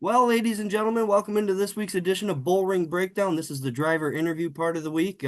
Well, ladies and gentlemen, welcome into this week's edition of Bull Ring Breakdown. This is the driver interview part of the week.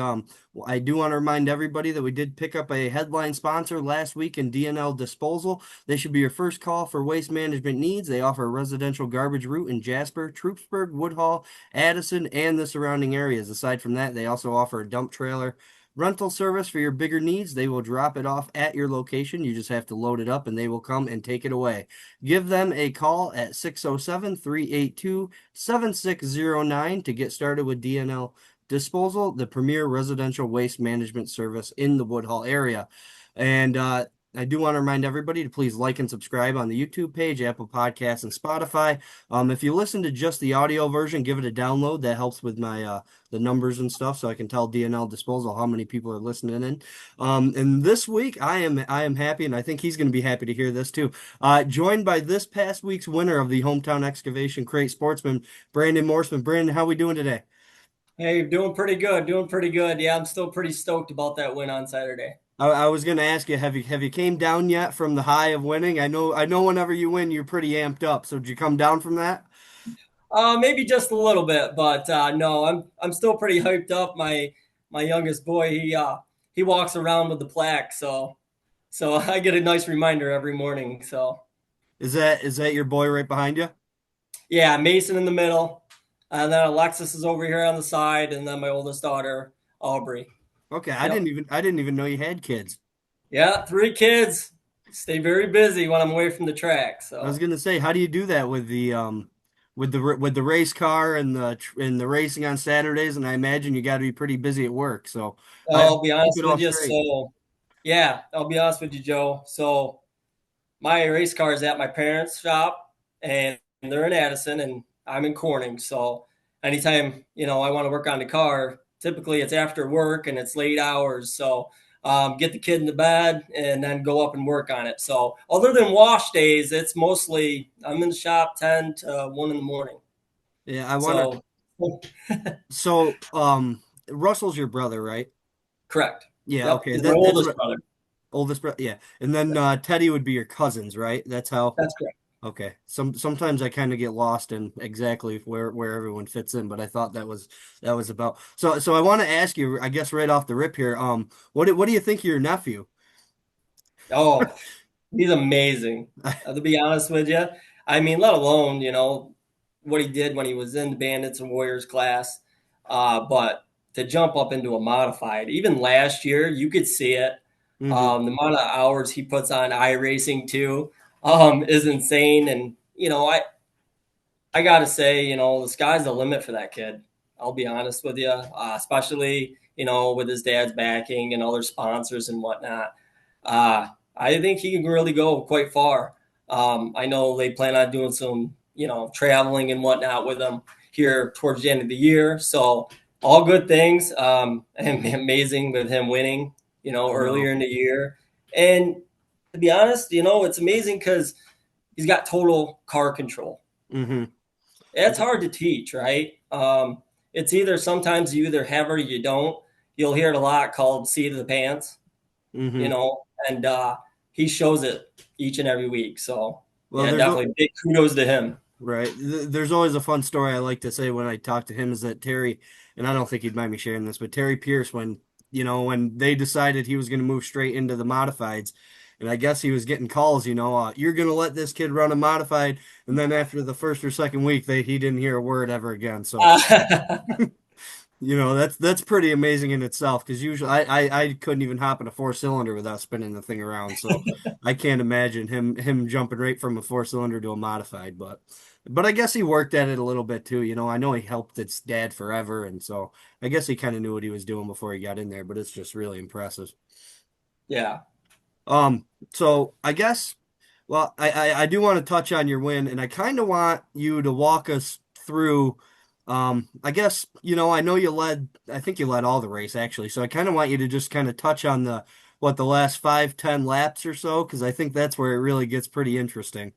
I do want to remind everybody that we did pick up a headline sponsor last week in DNL Disposal. They should be your first call for waste management needs. They offer a residential garbage route in Jasper, Troopsburg, Woodhall, Addison, and the surrounding areas. Aside from that, they also offer a dump trailer rental service for your bigger needs. They will drop it off at your location. You just have to load it up and they will come and take it away. Give them a call at 607-382-7609 to get started with DNL Disposal, the premier residential waste management service in the Woodhall area. And I do want to remind everybody to please like and subscribe on the YouTube page, Apple Podcasts, and Spotify. If you listen to just the audio version, give it a download. That helps with my the numbers and stuff, so I can tell DNL Disposal how many people are listening in. And this week, I am happy, and I think he's going to be happy to hear this too. Joined by this past week's winner of the Hometown Excavation Crate Sportsman, Branden Morseman. Branden, how are we doing today? Hey, doing pretty good, doing pretty good. Yeah, I'm still pretty stoked about that win on Saturday. I was going to ask you, have you came down yet from the high of winning? I know whenever you win, you're pretty amped up. So did you come down from that? Maybe just a little bit, but no, I'm still pretty hyped up. My youngest boy, he walks around with the plaque, so I get a nice reminder every morning. So Is that your boy right behind you? yeah, Mason in the middle, and then Alexis is over here on the side, and then my oldest daughter, Aubrey. Okay, I Yep. didn't even I didn't even know you had kids. Yeah, three kids. Stay very busy when I'm away from the track. I was So gonna say, how do you do that with the race car and the racing on Saturdays? And I imagine you got to be pretty busy at work. So I I'll be keep honest it all with you. straight. Yeah, I'll be honest with you, Joe. So my race car is at my parents' shop, and they're in Addison, and I'm in Corning. So anytime I want to work on the car, typically it's after work and it's late hours. So get the kid in the bed and then go up and work on it. So other than wash days, it's mostly I'm in the shop 10 to 1 in the morning. Yeah, I want to. So So Russell's your brother, right? correct. Yeah. Yep, Okay. he's my That's oldest what brother. oldest brother. Yeah, and then Teddy would be your cousins, right? That's how. That's correct. Okay. Sometimes I kind of get lost in exactly where everyone fits in, but I thought that was about. So I want to ask you, I guess right off the rip here, what do you think of your nephew? Oh, he's amazing. To be honest with you, I mean, let alone what he did when he was in the Bandits and Warriors class, but to jump up into a modified, even last year, you could see it. Hmm. The amount of hours he puts on iRacing too, is insane. And I gotta say, the sky's the limit for that kid. I'll be honest with you, especially with his dad's backing and other sponsors and whatnot. I think he can really go quite far. I know they plan on doing some, traveling and whatnot with him here towards the end of the year. So all good things. And amazing with him winning, I know. earlier in the year. And to be honest, it's amazing because he's got total car control. Hmm. It's hard to teach, right? It's either sometimes you either have it or you don't. You'll hear it a lot called "seat of the pants," you Hmm. know, and he shows it each and every week. So Well, yeah, there's a, definitely big kudos to him. right. There's always a fun story I like to say when I talk to him is that Terry, and I don't think he'd mind me sharing this, but Terry Pierce, when they decided he was going to move straight into the modifieds, and I guess he was getting calls, you're going to let this kid run a modified, and then after the first or second week, he didn't hear a word ever again. So, that's pretty amazing in itself because usually I couldn't even hop in a four-cylinder without spinning the thing around. So I can't imagine him jumping right from a four-cylinder to a modified. But I guess he worked at it a little bit too. I know he helped its dad forever, and so I guess he kind of knew what he was doing before he got in there. But it's just really impressive. Yeah. So I guess, well, I do want to touch on your win, and I kind of want you to walk us through. I guess, I know I think you led all the race actually. So I kind of want you to just kind of touch on the last 5-10 laps or so, because I think that's where it really gets pretty interesting.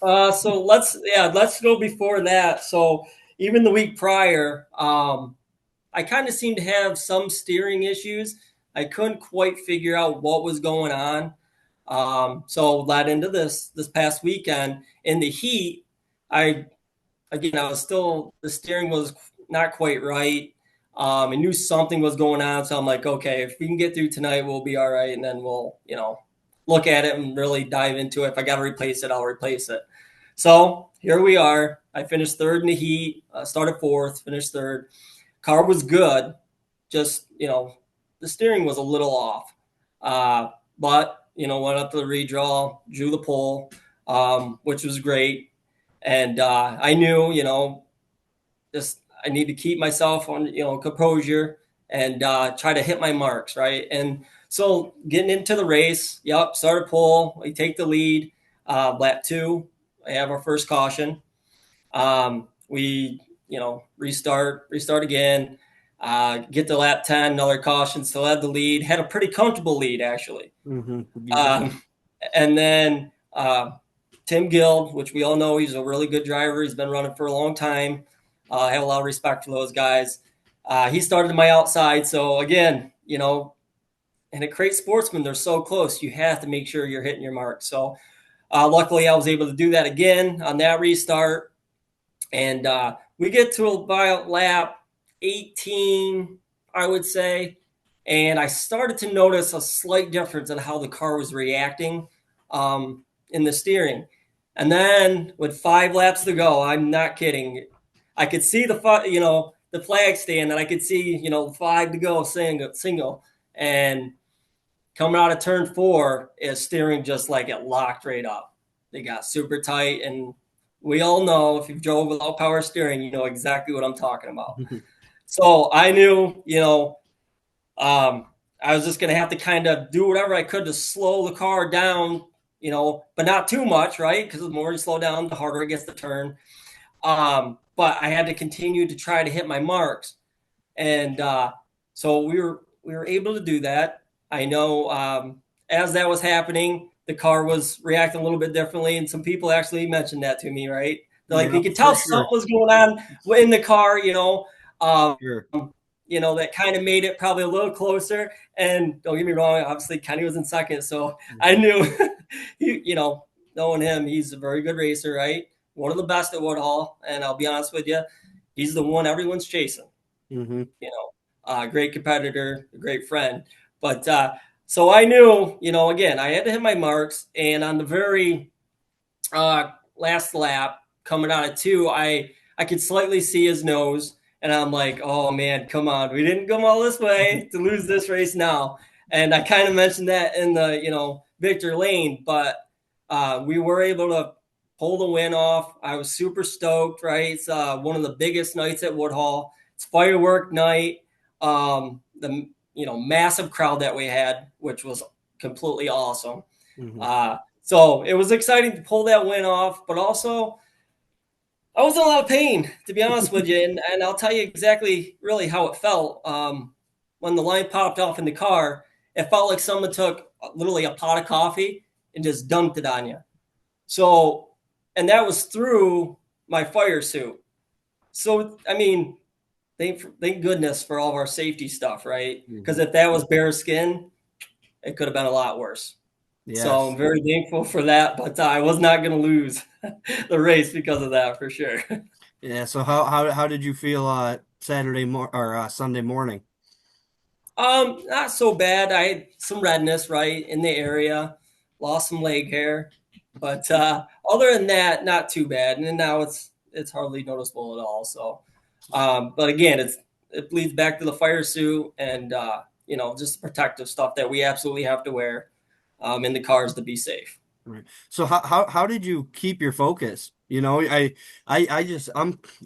So let's go before that. So even the week prior, I kind of seemed to have some steering issues. I couldn't quite figure out what was going on. So led into this past weekend in the heat. I again, I was still, the steering was not quite right. I knew something was going on, so I'm like, okay, if we can get through tonight, we'll be all right, and then we'll, look at it and really dive into it. If I got to replace it, I'll replace it. So here we are. I finished third in the heat, started fourth, finished third. Car was good, just the steering was a little off, but went up to the redraw, drew the pole, which was great, and I knew just I need to keep myself on composure and try to hit my marks, right. And so getting into the race, yep, started pole, we take the lead, lap two, I have our first caution. We restart again, get to lap 10, another caution, still had the lead, had a pretty comfortable lead actually. Hmm. You did. um, and then Tim Guild, which we all know he's a really good driver. He's been running for a long time. I have a lot of respect for those guys. He started my outside. So again, and a great sportsman, they're so close. You have to make sure you're hitting your mark. So luckily, I was able to do that again on that restart. And we get to about lap 18, I would say. And I started to notice a slight difference in how the car was reacting in the steering. And then with 5 laps to go, I'm not kidding. I could see the flag stand, and I could see, 5 to go single. And coming out of turn four, is steering just like it locked right up. They got super tight, and we all know if you've drove without power steering, you know exactly what I'm talking about. So I knew, I was just going to have to kind of do whatever I could to slow the car down, but not too much, right? Because the more you slow down, the harder it gets to turn. But I had to continue to try to hit my marks, and so we were able to do that. I know as that was happening, the car was reacting a little bit differently, and some people actually mentioned that to me. Right, they're like, Yeah, you could for tell something sure. was going on in the car. Um, Sure. that kind of made it probably a little closer. And don't get me wrong, obviously Kenny was in second, so I Hmm. knew, knowing him, he's a very good racer, right? One of the best at Woodhall, and I'll be honest with you, he's the one everyone's chasing. Hmm. Great competitor, a great friend. But so I knew, again, I had to hit my marks, and on the very last lap, coming out of two, I could slightly see his nose, and I'm like, oh man, come on, we didn't come all this way to lose this race now. And I kind of mentioned that in the Victor Lane, but we were able to pull the win off. I was super stoked. Right, it's one of the biggest nights at Woodhall. It's firework night. The massive crowd that we had, which was completely awesome. Hmm. So it was exciting to pull that win off, but also I was in a lot of pain, to be honest with you. And I'll tell you exactly really how it felt. When the line popped off in the car, it felt like someone took literally a pot of coffee and just dumped it on you. So, and that was through my fire suit. So, I mean, thank goodness for all of our safety stuff, right? Because Hmm. if that was bare skin, it could have been a lot worse. So I'm Yes. very thankful for that, but I was not going to lose the race because of that for sure. Yeah. So how did you feel Sunday morning? Not so bad. I had some redness right in the area, lost some leg hair, but other than that, not too bad. And then now it's hardly noticeable at all. So, but again, it bleeds back to the fire suit and just protective stuff that we absolutely have to wear in the cars to be safe. Right. So how did you keep your focus? I just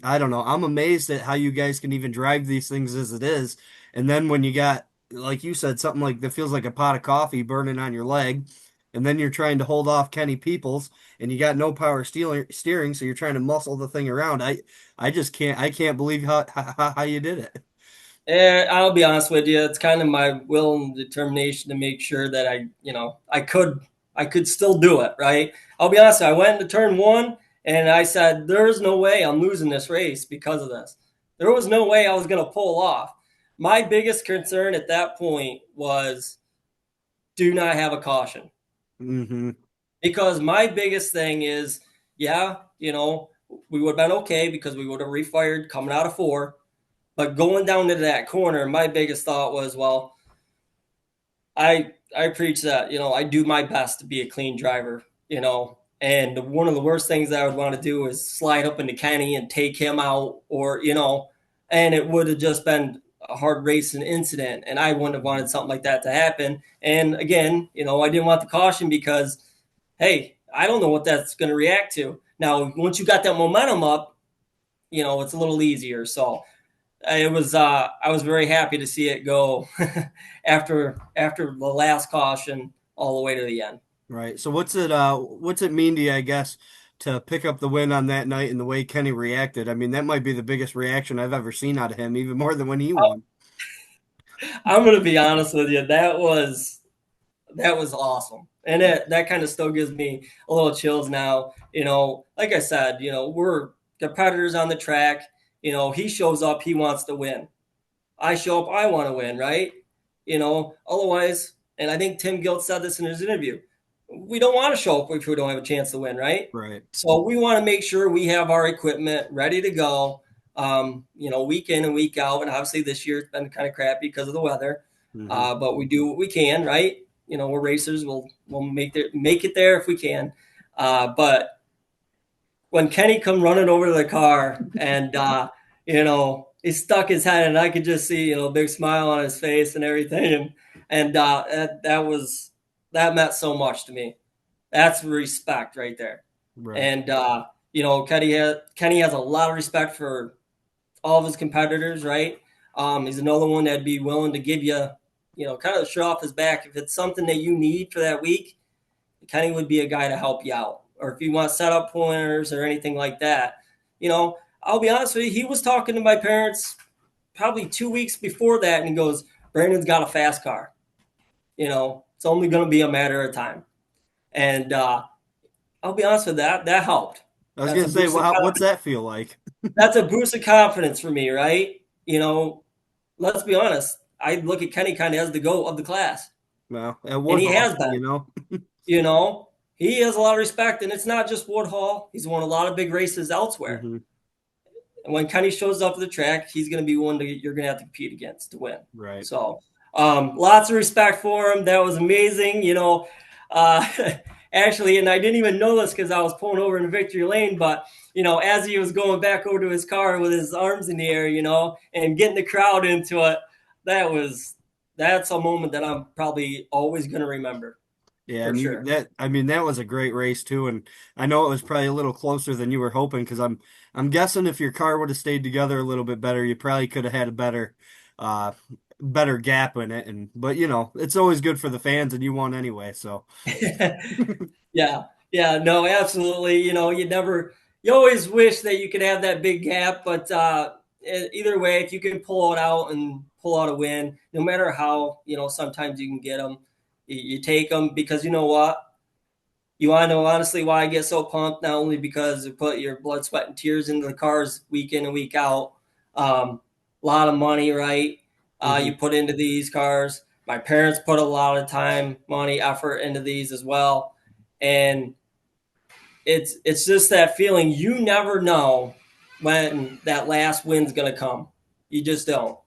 I don't know. I'm amazed at how you guys can even drive these things as it is. And then when you got, like you said, something like that feels like a pot of coffee burning on your leg, and then you're trying to hold off Kenny Peoples and you got no power steering, so you're trying to muscle the thing around. I just can't believe how you did it. And I'll be honest with you, it's kind of my will and determination to make sure that I could still do it, right? I'll be honest, I went into turn one and I said, there's no way I'm losing this race because of this. There was no way I was going to pull off. My biggest concern at that point was do not have a caution Hmm. because my biggest thing is, yeah, we would have been okay because we would have refired coming out of four. But going down into that corner, my biggest thought was, well, I preach that, I do my best to be a clean driver, and one of the worst things that I would want to do is slide up into Kenny and take him out, or and it would have just been a hard racing incident, and I wouldn't have wanted something like that to happen. And again, I didn't want the caution because, hey, I don't know what that's going to react to. Now, once you got that momentum up, it's a little easier. So it was I was very happy to see it go after the last caution all the way to the end. Right. So what's it mean to you, I guess, to pick up the win on that night and the way Kenny reacted? I mean, that might be the biggest reaction I've ever seen out of him, even more than when he won. I'm going to be honest with you. That was awesome, and that kind of still gives me a little chills now. Like I said, we're competitors on the track. He shows up, he wants to win. I show up, I want to win, right? Otherwise, and I think Tim Gilt said this in his interview, we don't want to show up if we don't have a chance to win, right? Right. So we want to make sure we have our equipment ready to go, week in and week out. And obviously this year it's been kind of crappy because of the weather, Hmm. but we do what we can, right? We're racers. We'll make it there if we can. But when Kenny come running over to the car and he stuck his head and I could just see a big smile on his face and everything, and that meant so much to me. That's respect right there. Right. And Kenny has a lot of respect for all of his competitors, right? He's another one that'd be willing to give you, kind of the shirt off his back if it's something that you need for that week. Kenny would be a guy to help you out. Or if you want setup pointers or anything like that, I'll be honest with you, he was talking to my parents probably 2 weeks before that, and he goes, Brandon's got a fast car. It's only going to be a matter of time. And I'll be honest with that. That helped. I was That's gonna a say, boost well, of what's that feel like? that's a boost of confidence for me, right? Let's be honest. I look at Kenny kind of as the GOAT of the class, Well, at and he Woodhall, has been. You know, he has a lot of respect, and it's not just Woodhall. He's won a lot of big races elsewhere. Hmm. And when Kenny shows up at the track, he's going to be one you're going to have to compete against to win. Right. So, lots of respect for him. That was amazing. Uh, actually, and I didn't even know this because I was pulling over in victory lane, but as he was going back over to his car with his arms in the air, and getting the crowd into it, that's a moment that I'm probably always going to remember Yeah, for and sure. I mean that was a great race too, and I know it was probably a little closer than you were hoping because I'm guessing if your car would have stayed together a little bit better, you probably could have had a uh better gap in it, and but it's always good for the fans and you won anyway, so Yeah, yeah, no, absolutely. You always wish that you could have that big gap, but either way, if you can pull it out and pull out a win, no matter how, sometimes you can get them, you take them because you know what? You want to know honestly why I get so pumped? Not only because you put your blood, sweat, and tears into the cars week in and week out, a lot of money, right? hmm. You put into these cars. My parents put a lot of time, money, effort into these as well, and it's just that feeling. You never know when that last win's going to come. You just don't.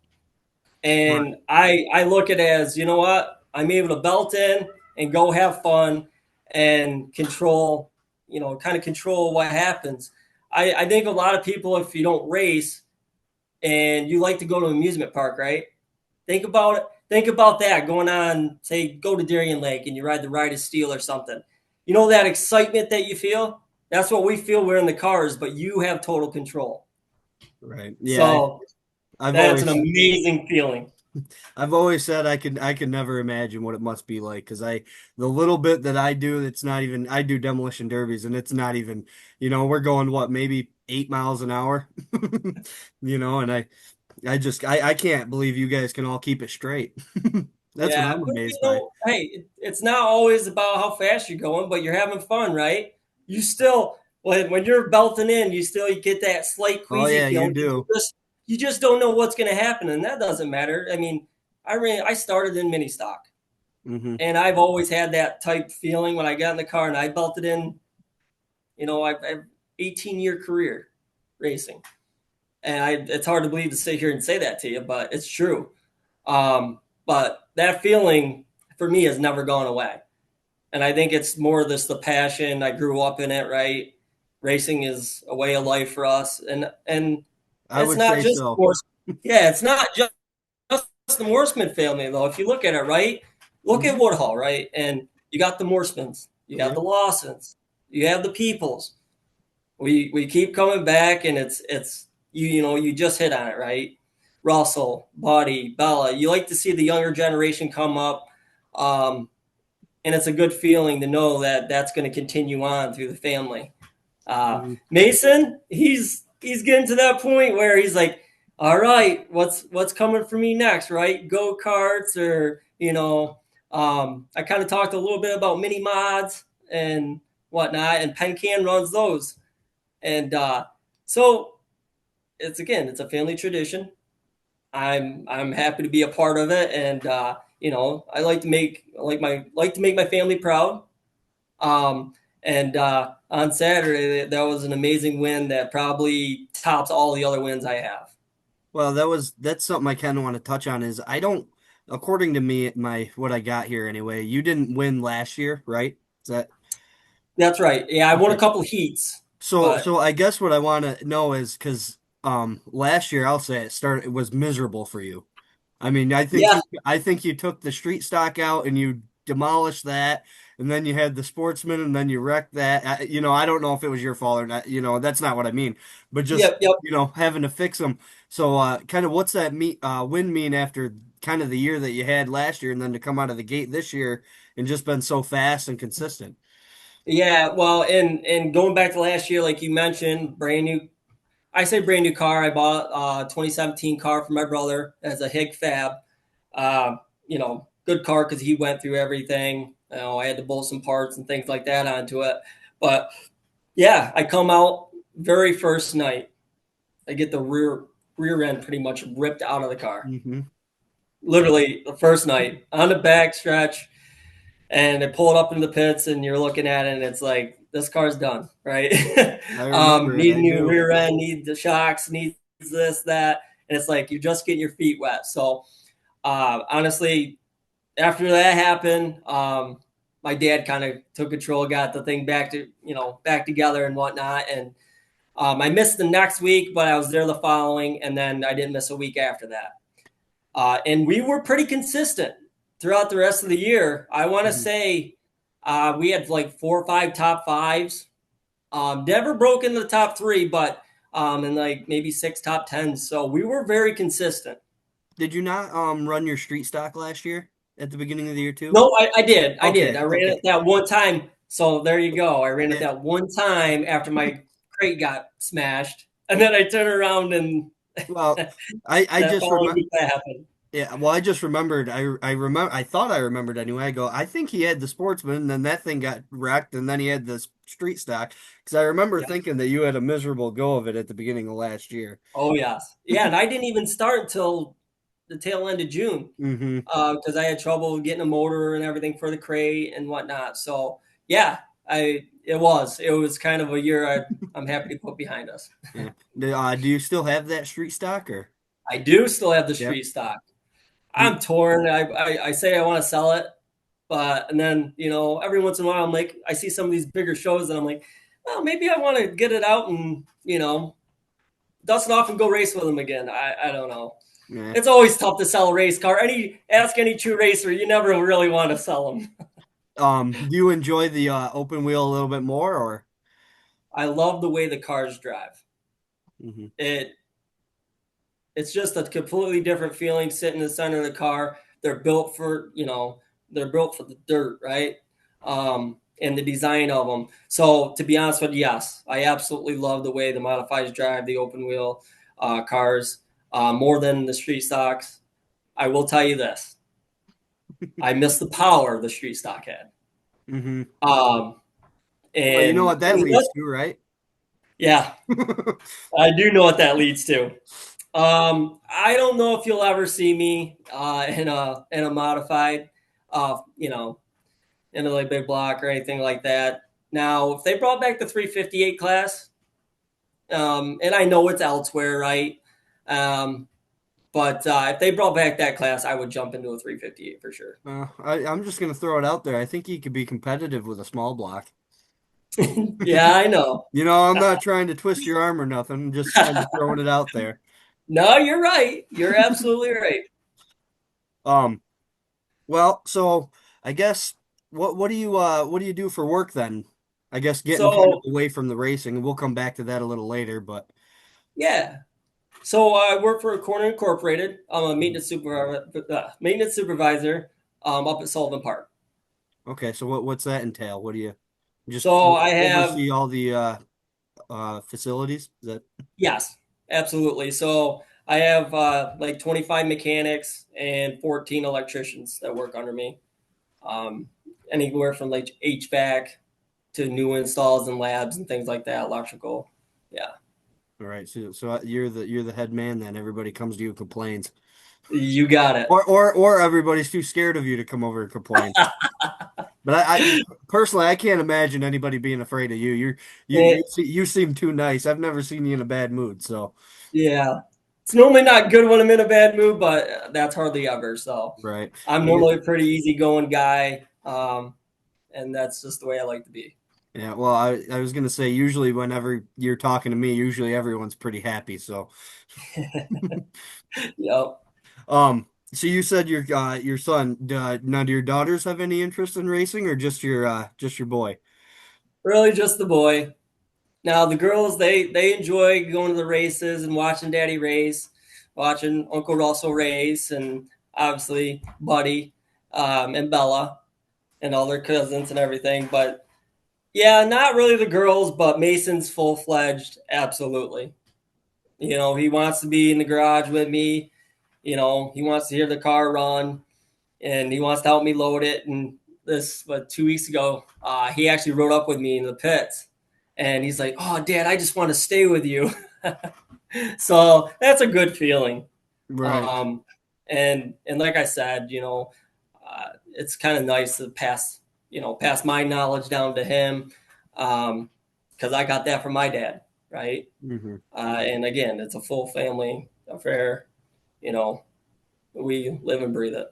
Right. And I look at it as, you know what? I'm able to belt in and go have fun and control, kind of control what happens. I think a lot of people, if you don't race and you like to go to an amusement park, right? Think about it. Think about that going on, say, go to Darien Lake and you ride the Ride of Steel or something. You know that excitement that you feel? That's what we feel. We're in the cars, but you have total control. Right. Yeah, So I've that's an always amazing feeling. I've always said I could never imagine what it must be like because the little bit that I do, it's not even I do demolition derbies and it's not even we're going what maybe 8 miles an hour, and I can't believe you guys can all keep it straight. That's what Yeah, I'm but amazed by. hey, it's not always about how fast you're going, but you're having fun, right? You still, when you're belting in, you get that slight Oh queasy yeah, you feeling. do. You just don't know what's going to happen, and that doesn't matter. I mean, I started in mini stock, Hmm. and I've always had that type feeling when I got in the car and I belted in. You know, 18-year career racing. And it's hard to believe to sit here and say that to you, but it's true. But that feeling for me has never gone away. And I think it's more this the passion. I grew up in it, right? Racing is a way of life for us. And I it's would not say just so. sports. Yeah, it's not just the Morseman family, though. If you look at it, right? Look at Hmm. Woodhull, right? And you got the Morsemans, you have Yeah. the Lawsons, you have the Peoples. We keep coming back, and it's you just hit on it, right? Russell, Buddy, Bella. You like to see the younger generation come up, um, and it's a good feeling to know that that's going to continue on through the family. Hmm. Mason, he's getting to that point where he's like, all right, what's coming for me next, right? Go karts or I kind of talked a little bit about mini mods and whatnot, and Pencan runs those, and so it's a family tradition. I'm happy to be a part of it, and I like to make my family proud. And on Saturday, that was an amazing win that probably tops all the other wins I have. Well, that's something I kind of want to touch on is I don't, according to me, my what I got here anyway, you didn't win last year, right? Is that That's right. Yeah, I won a okay? couple heats, So but I guess what I want to know is because last year I'll say it was miserable for you. I mean, yeah, I think you took the street stock out and you demolished that, and then you had the sportsman, and then you wrecked that. I don't know if it was your fault or not. That's not what I mean. But just yep, yep. having to fix them. So, kind of, what's that win mean after kind of the year that you had last year, and then to come out of the gate this year and just been so fast and consistent? Yeah, well, and going back to last year, like you mentioned, brand new. I say brand new car. I bought a 2017 car for my brother as a Hig Fab. Good car because he went through everything. I had to bolt some parts and things like that onto it. But yeah, I come out very first night. I get the rear end pretty much ripped out of the car. Hmm. Literally the first night on the back stretch, and they pull it up into the pits, and you're looking at it, and it's like this car's done, right? I remember it. Need a I new do. rear end, need the shocks, needs this, that, and it's like you're just getting your feet wet. So honestly, after that happened, my dad kind of took control, got the thing back together and whatnot, and I missed the next week, but I was there the following, and then I didn't miss a week after that. And we were pretty consistent throughout the rest of the year. I want to Mhm. say we had like 4 or 5 top fives. Never broke into the top three, but and like maybe 6 top 10s. So we were very consistent. Did you not run your street stock last year at the beginning of the year too? No, I did. I did. Okay, I ran it okay. that one time. So there you go. I ran it Yeah. that one time after my crate got smashed. And then I turned around and Well, I that just following remember. week that happened. Yeah, well, I just remembered. I remember. I thought I remembered anyway. I go. I think he had the sportsman, and then that thing got wrecked, and then he had the street stock. Because I remember Yeah. thinking that you had a miserable go of it at the beginning of last year. Oh, yes. Yeah. And I didn't even start until the tail end of June Hmm. because I had trouble getting a motor and everything for the crate and whatnot. So, yeah, it was kind of a year I'm happy to put behind us. Yeah. Do you still have that street stock or? I do still have the Yep. street stock. You, I'm torn. I say I want to sell it, but and then every once in a while I'm like I see some of these bigger shows and I'm like, well, maybe I want to get it out and dust it off and go race with them again. I don't know. yeah. It's always tough to sell a race car. Ask any true racer, you never really want to sell them. Do you enjoy the open wheel a little bit more or? I love the way the cars drive. Hmm. It it's just a completely different feeling sitting in the center of the car. They're built for the dirt, right? And the design of them. So to be honest with you, yes, I absolutely love the way the modifieds drive the open wheel cars more than the street stocks. I will tell you this: I miss the power the street stock had. Hmm. Um, Well, you know and what that leads to, right? yeah, I do know what that leads to. I don't know if you'll ever see me in a modified, uh, you know, in a like big block or anything like that. Now, if they brought back the 358 class, And I know it's elsewhere, right? Um, but if they brought back that class, I would jump into a 358 for sure. I'm just gonna throw it out there. I think he could be competitive with a small block. Yeah, I know. I'm not trying to twist your arm or nothing. I'm just kind of throwing it out there. No, you're right. You're absolutely right. Um, well, so I guess what do you do for work then? I guess getting kind of So away from the racing, and we'll come back to that a little later, but yeah, so I work for Corner Incorporated. I'm a maintenance supervisor up at Sullivan Park. okay, so what's that entail? What do you just So I have oversee all the facilities? Is that yes, absolutely. So I have like 25 mechanics and 14 electricians that work under me. Um, Anywhere from like HVAC to new installs and labs and things like that, electrical. Yeah, all right? So you're the head man then. Everybody comes to you and complains. you got it. Or everybody's too scared of you to come over and complain. But I personally I can't imagine anybody being afraid of you. You seem too nice. I've never seen you in a bad mood. So Yeah. It's normally not good when I'm in a bad mood, but that's hardly ever. So right. I'm I get, normally a pretty easygoing guy. And that's just the way I like to be. yeah. Well, I was gonna say usually whenever you're talking to me, usually everyone's pretty happy. So Yep. so you said your son. Now, do your daughters have any interest in racing, or just your boy? Really just the boy. Now the girls, they enjoy going to the races and watching Daddy race, watching Uncle Russell race, and obviously Buddy, and Bella and all their cousins and everything. But yeah, not really the girls, but Mason's full fledged, absolutely. He wants to be in the garage with me. He wants to hear the car run and he wants to help me load it. And this, but 2 weeks ago, he actually rode up with me in the pits and he's like, "Oh, Dad, I just want to stay with you." So that's a good feeling. Right. Um, and like I said, it's kind of nice to pass my knowledge down to him, because I got that from my dad, right? Hmm. And again, it's a full family affair. You know, we live and breathe it.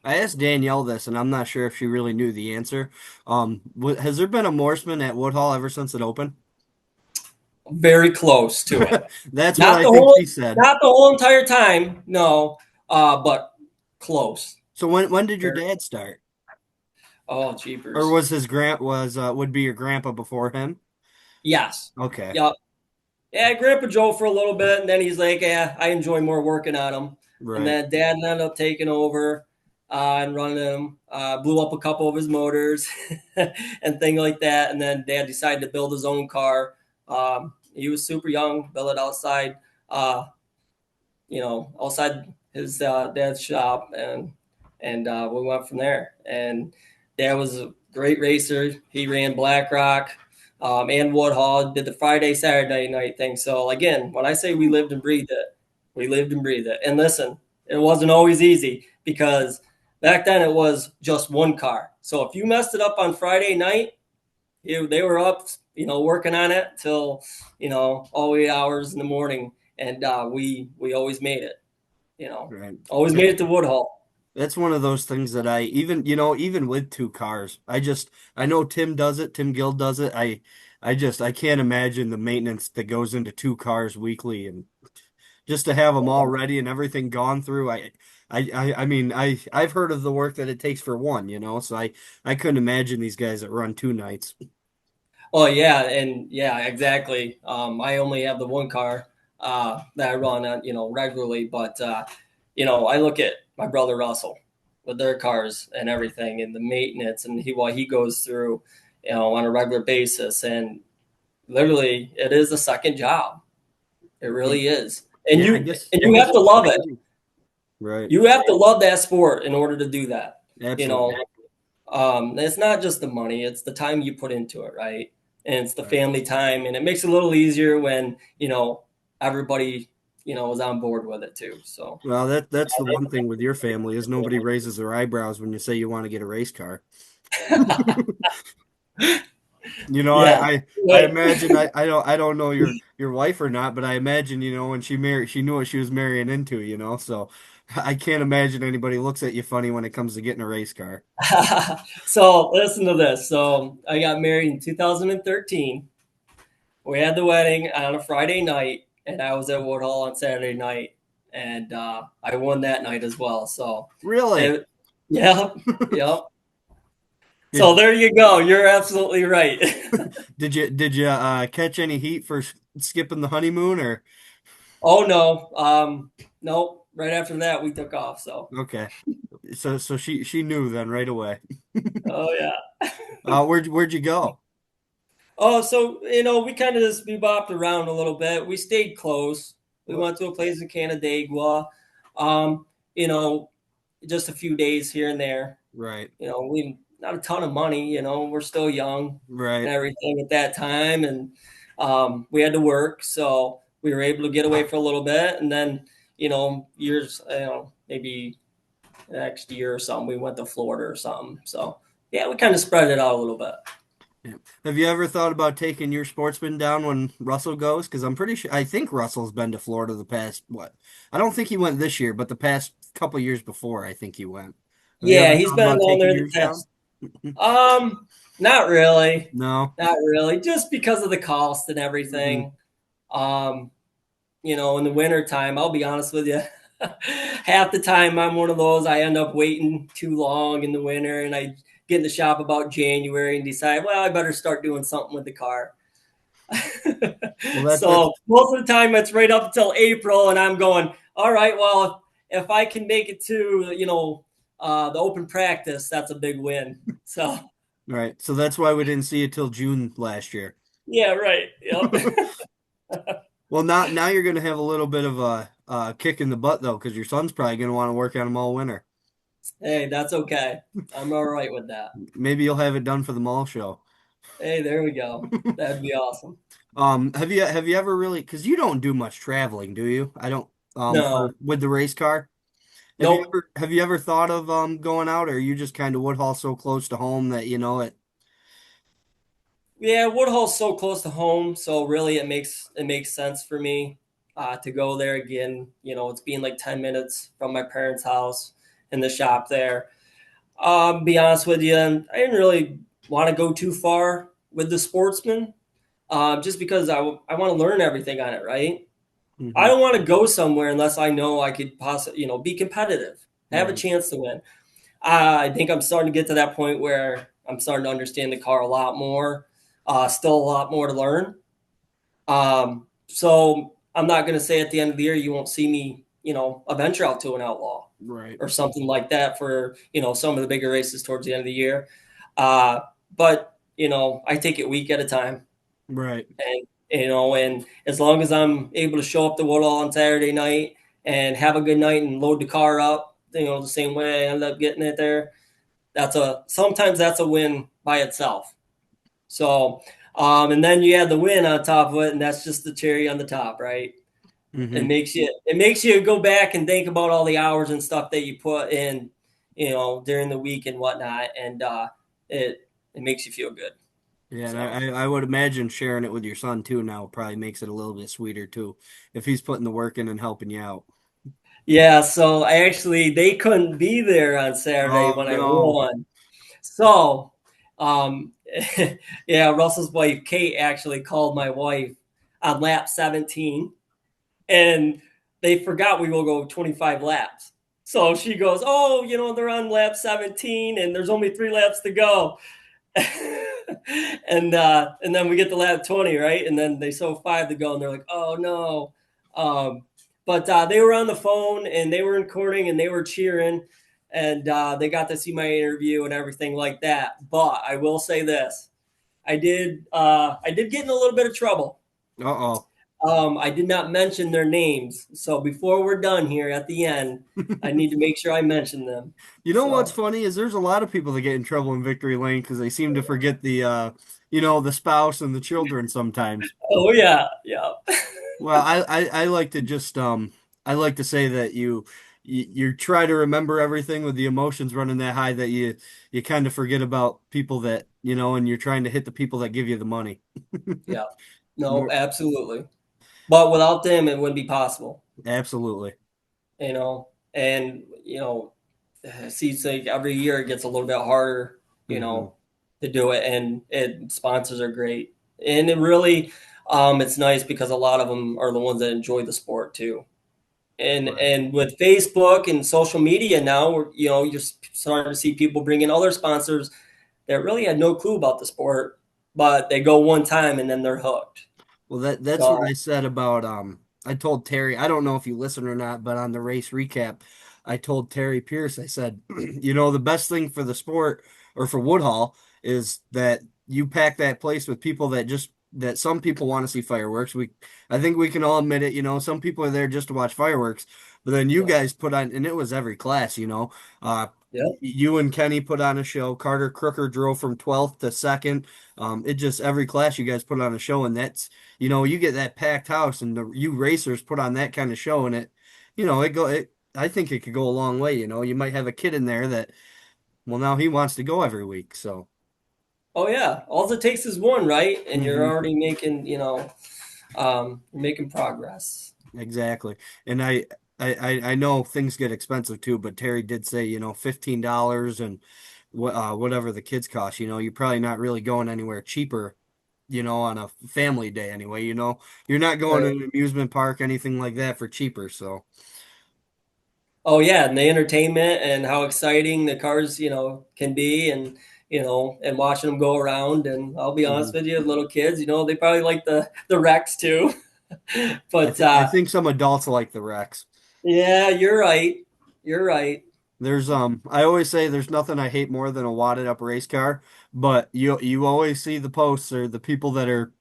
I asked Danielle this, and I'm not sure if she really knew the answer. Has there been a Morseman at Woodhall ever since it opened? Very close to it. That's what Not I the think whole, she said. not the whole entire time, no, but close. So when did your Very, dad start? oh, Or jeepers. was his grand was would be your grandpa before him? Yes. Okay. Yep. Yeah, Grandpa Joe for a little bit, and then he's like, "Yeah, I enjoy more working on them." And Right. then Dad ended up taking over and running them. Blew up a couple of his motors and thing like that. And then Dad decided to build his own car. He was super young, built it outside, uh, outside his dad's shop, and we went from there. And Dad was a great racer. He ran BlackRock, and Woodhall, did the Friday Saturday night thing. So again, when I say we lived and breathed it, we lived and breathed it. And listen, it wasn't always easy because back then it was just one car. So if you messed it up on Friday night, they were up, working on it till all 8 hours in the morning, and we always made it. Right. Always made That's it to Woodhull. that's one of those things that I even with two cars, I know Tim does it, Tim Gill does it. I can't imagine the maintenance that goes into two cars weekly and just to have them all ready and everything gone through. I mean, I've heard of the work that it takes for one, so I couldn't imagine these guys that run two nights. Oh yeah, and yeah, exactly. I only have the one car that I run on, regularly, but I look at my brother Russell with their cars and everything, and the maintenance, and what he goes through, on a regular basis, and literally, it is a second job. It really is, and Yeah, you and I you guess have to it's love it. right. You have to love that sport in order to do that. You Absolutely. know, it's not just the money; it's the time you put into it, right? And it's the Right. family time, and it makes it a little easier when everybody is on board with it too. So Well, that's the one thing with your family is nobody raises their eyebrows when you say you want to get a race car. You know, Yeah. I Right. imagine I don't know your wife or not, but I imagine, when she married she knew what she was marrying into, so I can't imagine anybody looks at you funny when it comes to getting a race car. So listen to this. So I got married in 2013. We had the wedding on a Friday night, and I was at Woodhull on Saturday night, and I won that night as well. So, Really? it, yeah, yeah. So Did there you go. You're absolutely right. did you catch any heat for skipping the honeymoon or Oh no, nope. Right after that, we took off. So, okay. So she knew then right away. oh yeah. Where'd you go? Oh, so we kind of just bebopped around a little bit. We stayed close. We What? went to a place in Canandaigua. Um, you know, just a few days here and there. Right. We not a ton of money. We're still young and Right. everything at that time, and we had to work, so we were able to get away for a little bit, and then years, maybe next year or something, we went to Florida or something. So yeah, we kind of spread it out a little bit. Yeah. Have you ever thought about taking your sportsman down when Russell goes? Because I'm pretty sure I think Russell's been to Florida the past what? I don't think he went this year, but the past couple years before, I think he went. Have you Yeah, ever he's thought been about down taking there to yours down? test. Not really, No. not really, just because of the cost and Hmm. everything. Um, in the winter time, I'll be honest with you. Half the time, I'm one of those. I end up waiting too long in the winter, and I get in the shop about January and decide, well, I better start doing something with the car. Well, that's So most of the time, it's right up until April, and I'm going, all right, well, if I can make it to the open practice, that's a big win. So right. So that's why we didn't see you till June last year. yeah, right. Yep. Well, now you're going to have a little bit of a kick in the butt though, because your son's probably going to want to work on them all winter. Hey, that's okay. I'm all right with that. Maybe you'll have it done for the mall show. Hey, there we go. That'd be awesome. Have you ever really? Because you don't do much traveling, do you? I don't. No, With the race car, nope. have you ever thought of going out, or are you just kind of Woodhall so close to home that you know it? Yeah, Woodhull's so close to home, so really it makes sense for me to go there again. It's being like 10 minutes from my parents' house and the shop there. Be honest with you, I didn't really want to go too far with the Sportsman, just because I want to learn everything on it. Right? I Hmm. don't want to go somewhere unless I know I could possibly be competitive, have a Right. chance to win. I think I'm starting to get to that point where I'm starting to understand the car a lot more. Still a lot more to learn. So I'm not going to say at the end of the year you won't see me, venture out to an outlaw Right. or something like that for some of the bigger races towards the end of the year. Uh, but I take it week at a time, Right. and and as long as I'm able to show up to Woodall on Saturday night and have a good night and load the car up, the same way I end up getting it there, sometimes that's a win by itself. So, and then you add the win on top of it, and that's just the cherry on the top, right? It Hmm. makes you it makes you go back and think about all the hours and stuff that you put in, during the week and whatnot, and it makes you feel good. Yeah, and So I would imagine sharing it with your son too now probably makes it a little bit sweeter too, if he's putting the work in and helping you out. yeah, so they couldn't be there on Saturday Oh when I no. won. So, um, yeah, Russell's wife Kate actually called my wife on lap 17, and they forgot we will go 25 laps. So she goes, "Oh, they're on lap 17, and there's only 3 laps to go." And then we get to lap 20, right? And then they show 5 to go, and they're like, "Oh no!" Um, but they were on the phone, and they were recording, and they were cheering, and they got to see my interview and everything like that. But I will say this: I did get in a little bit of trouble. Uh-oh. I did not mention their names. So before we're done here at the end, I need to make sure I mention them. You know what's So, funny is there's a lot of people that get in trouble in victory lane because they seem to forget the spouse and the children sometimes. oh yeah, yeah. Well, I like to just I like to say that you try to remember everything with the emotions running that high that you kind of forget about people that, and you're trying to hit the people that give you the money. Yeah. No, More, absolutely. But without them, it wouldn't be possible, absolutely. you know. And it seems like every year it gets a little bit harder, you Hmm. know, to do it. And sponsors are great, and it really, it's nice because a lot of them are the ones that enjoy the sport too. And Right. with Facebook and social media now, you're starting to see people bring in other sponsors that really had no clue about the sport, but they go one time and then they're hooked. Well, that's what I So said about I told Terry, I don't know if you listen or not, but on the race recap, I told Terry Pierce, I said, the best thing for the sport or for Woodhall is that you pack that place with people that some people want to see fireworks. I think we can all admit it, some people are there just to watch fireworks, but then you yeah, guys put on, and it was every class, uh, yeah. you and Kenny put on a show. Carter Crooker drove from 12th to second. It just every class you guys put on a show, and you get that packed house and you racers put on that kind of show and I think it could go a long way, you might have a kid in there that, well, now he wants to go every week. So, Oh yeah. All it takes is one, right? And you're hmm, already making, making progress. exactly. And I know things get expensive too, but Terry did say, $15 and whatever the kids cost, you're probably not really going anywhere cheaper, on a family day anyway, you're not going to Right. an amusement park, anything like that for cheaper. So, Oh yeah, and the entertainment and how exciting the cars, can be, and and watching them go around. And I'll be honest mhm. with you, little kids, they probably like the wrecks too. But I think some adults like the Rex. yeah, you're right. You're right. I always say there's nothing I hate more than a wadded up race car, but you always see the posts or the people that are,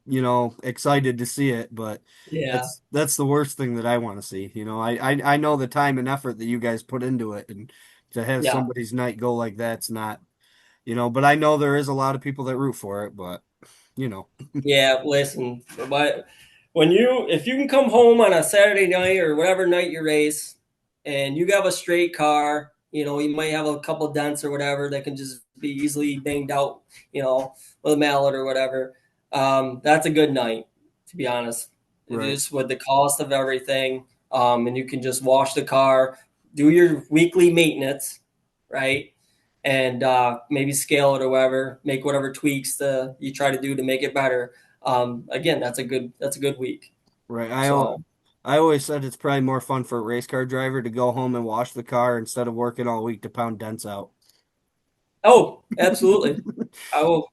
excited to see it, but Yeah, that's the worst thing that I want to see. I know the time and effort that you guys put into it, and to have yeah. somebody's night go like that's not, but I know there is a lot of people that root for it, but you know. Yeah, listen, but if you can come home on a Saturday night or whatever night you race, and you have a straight car, you might have a couple dents or whatever that can just be easily banged out, with a mallet or whatever. That's a good night, to be honest. Right. Just with the cost of everything, and you can just wash the car, do your weekly maintenance, right? And maybe scale it or whatever, make whatever tweaks you try to do to make it better. Again, that's a good week. Right. So, I always said it's probably more fun for a race car driver to go home and wash the car instead of working all week to pound dents out. oh, absolutely. I will.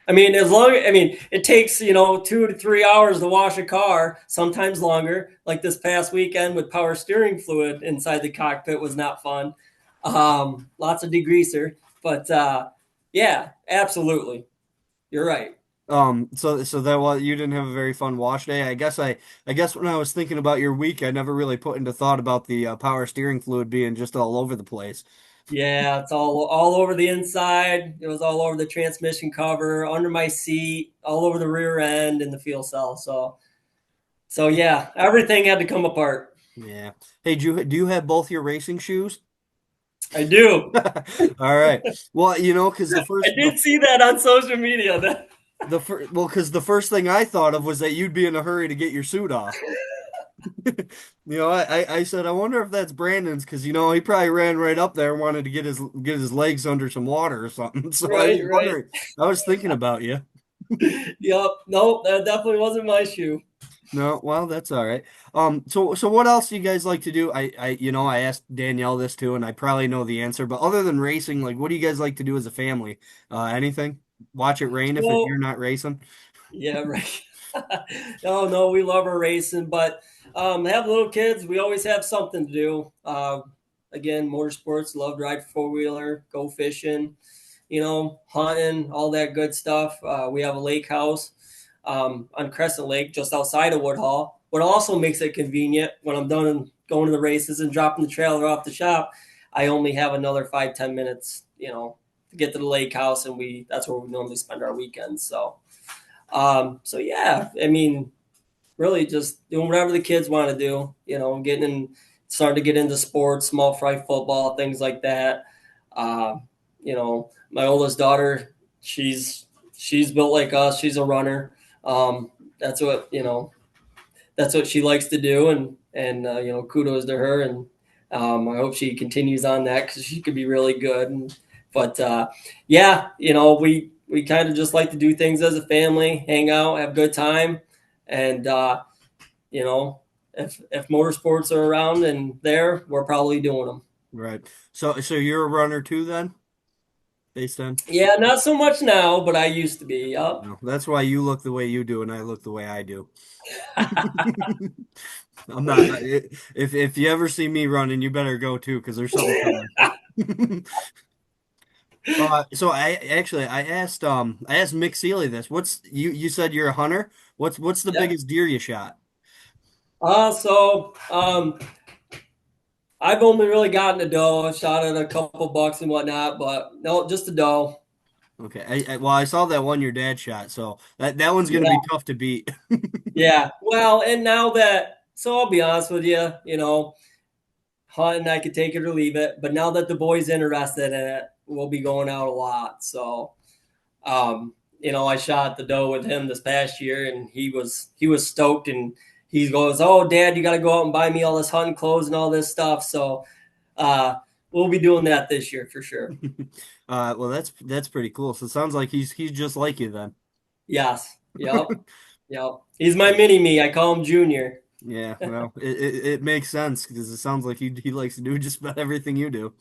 I mean, it takes 2 to 3 hours to wash a car, sometimes longer. Like this past weekend with power steering fluid inside the cockpit was not fun. Lots of degreaser, but yeah, absolutely, you're right. So that was you didn't have a very fun wash day. I guess when I was thinking about your week, I never really put into thought about the power steering fluid being just all over the place. Yeah, it's all over the inside. It was all over the transmission cover, under my seat, all over the rear end and the fuel cell. So yeah, everything had to come apart. Yeah. Hey, do you have both your racing shoes? I do. All right. Well, because I did see that on social media. because the first thing I thought of was that you'd be in a hurry to get your suit off. I said I wonder if that's Brandon's because he probably ran right up there and wanted to get his legs under some water or something. So I Right, was right. wondering. I was thinking about you. Yep. Nope, that definitely wasn't my shoe. No, well, that's all right. So what else do you guys like to do? I asked Danielle this too, and I probably know the answer. But other than racing, like, what do you guys like to do as a family? Anything? Watch it rain if you're So not racing. yeah, right. No, no, we love our racing, but have little kids. We always have something to do. Again, motorsports. Love to ride 4-wheeler, go fishing, hunting, all that good stuff. We have a lake house on Crescent Lake, just outside of Woodhall. What also makes it convenient when I'm done going to the races and dropping the trailer off the shop, I only have another 5-10 minutes, to get to the lake house, and that's where we normally spend our weekends. So yeah, I mean, really just doing whatever the kids want to do, getting starting to get into sports, small fry football, things like that. Uh, my oldest daughter, she's built like us. She's a runner. Um, that's what that's what she likes to do, and kudos to her, and I hope she continues on that because she could be really good. But yeah, we kind of just like to do things as a family, hang out, have a good time, and you know, if motorsports are around and there, we're probably doing them. Right. So you're a runner too then, based on? Yeah, not so much now, but I used to be. Yup. No, that's why you look the way you do and I look the way I do. I'm not. If you ever see me running, you better go too, because there's something coming. So I asked Mick Seeley this. What's you said you're a hunter? What's the Yeah. biggest deer you shot? So I've only really gotten a doe. I've shot at a couple bucks and whatnot, but no, just a doe. Okay. Well, I saw that one your dad shot, so that one's gonna be Yeah, tough to beat. yeah. Well, and now that, so I'll be honest with you, hunting, I could take it or leave it. But now that the boy's interested in it, we'll be going out a lot. So, I shot the doe with him this past year, and he was stoked, and he goes, "Oh, Dad, you got to go out and buy me all this hunting clothes and all this stuff." So, uh, we'll be doing that this year for sure. Well, that's pretty cool. So it sounds like he's just like you then. Yes. Yep. Yep. He's my mini me. I call him Junior. Yeah, well, it makes sense because it sounds like he likes to do just about everything you do.